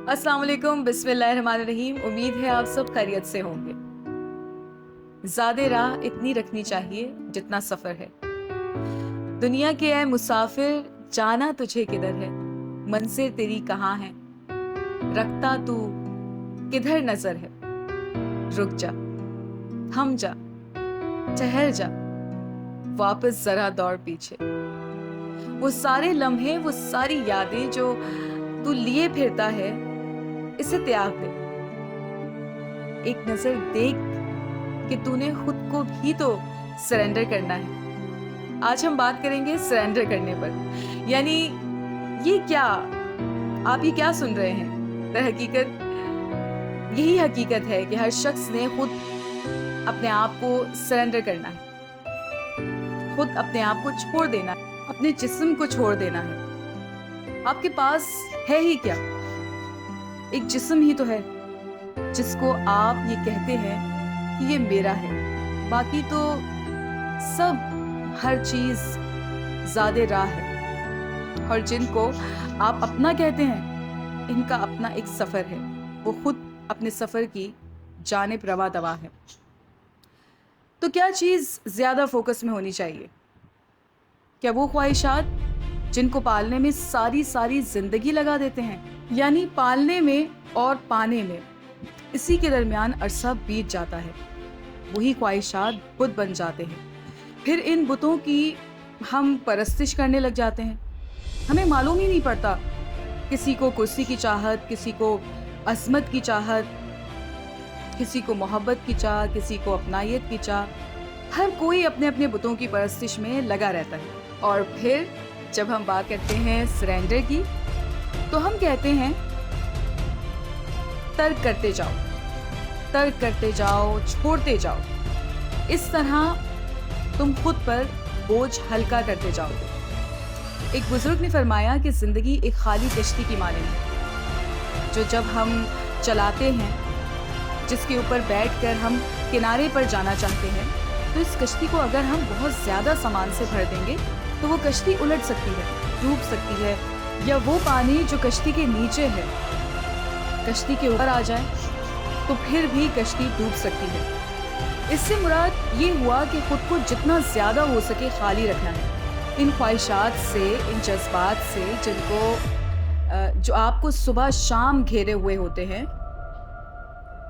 अस्सलाम वालेकुम, बिस्मिल्लाहिर्रहमानिर्रहीम। उम्मीद है आप सब खैरियत से होंगे। ज़्यादा राह इतनी रखनी चाहिए जितना सफ़र है। दुनिया के ऐ मुसाफिर, जाना तुझे किधर है, मंज़िल तेरी कहाँ है, रखता तू किधर नज़र है। रुक जा, थम जा, ठहर जा, वापस ज़रा दौड़ पीछे। वो सारे लम्हे, वो सारी यादें जो तू लिए फिरता है, इसे त्याग दे। एक नजर देख कि तूने खुद को भी तो सरेंडर करना है। आज हम बात करेंगे सरेंडर करने पर। यानी ये क्या, आप ये क्या सुन रहे हैं? दर हकीकत यही हकीकत है कि हर शख्स ने खुद अपने आप को सरेंडर करना है, खुद अपने आप को छोड़ देना है, अपने जिस्म को छोड़ देना है। आपके पास है ही क्या? एक जिस्म ही तो है जिसको आप ये कहते हैं कि ये मेरा है। बाकी तो सब, हर चीज ज़्यादा राह है। और जिनको आप अपना कहते हैं, इनका अपना एक सफ़र है। वो खुद अपने सफ़र की जानिब रवा दवा है। तो क्या चीज़ ज़्यादा फोकस में होनी चाहिए? क्या वो ख्वाहिशात जिनको पालने में सारी ज़िंदगी लगा देते हैं, यानी पालने में और पाने में इसी के दरमियान अरसा बीत जाता है, वही ख्वाहिशात बुत बन जाते हैं। फिर इन बुतों की हम परस्तिश करने लग जाते हैं। हमें मालूम ही नहीं पड़ता, किसी को कुर्सी की चाहत, किसी को अज़मत की चाहत, किसी को मोहब्बत की चाह, किसी को अपनायत की चाह। हर कोई अपने अपने बुतों की परस्तिश में लगा रहता है। और फिर जब हम बात करते हैं सरेंडर की, तो हम कहते हैं तर्क करते जाओ, तर्क करते जाओ, छोड़ते जाओ। इस तरह तुम खुद पर बोझ हल्का करते जाओगे। एक बुजुर्ग ने फरमाया कि जिंदगी एक खाली कश्ती की मानिंद है, जो जब हम चलाते हैं, जिसके ऊपर बैठकर हम किनारे पर जाना चाहते हैं, तो इस कश्ती को अगर हम बहुत ज़्यादा सामान से भर देंगे तो वो कश्ती उलट सकती है, डूब सकती है, या वो पानी जो कश्ती के नीचे है कश्ती के ऊपर आ जाए तो फिर भी कश्ती डूब सकती है। इससे मुराद ये हुआ कि खुद को जितना ज़्यादा हो सके खाली रखना है इन ख्वाहिशात से, इन जज्बात से, जिनको जो आपको सुबह शाम घेरे हुए होते हैं।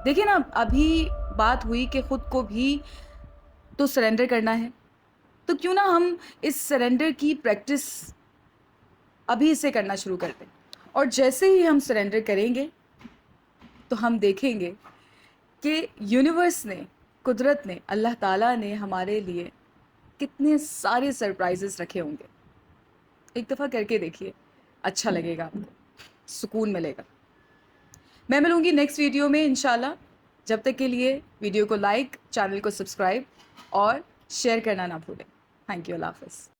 देखिए ना, अभी बात हुई कि खुद को भी तो सरेंडर करना है, तो क्यों ना हम इस सरेंडर की प्रैक्टिस अभी से करना शुरू कर दें। और जैसे ही हम सरेंडर करेंगे तो हम देखेंगे कि यूनिवर्स ने, कुदरत ने, अल्लाह ताला ने हमारे लिए कितने सारे सरप्राइजेस रखे होंगे। एक दफ़ा करके देखिए, अच्छा लगेगा आपको, सुकून मिलेगा। मैं मिलूँगी नेक्स्ट वीडियो में इंशाल्लाह। जब तक के लिए वीडियो को लाइक, चैनल को सब्सक्राइब और शेयर करना ना भूलें। थैंक यू, अल्लाह हाफ़िज़।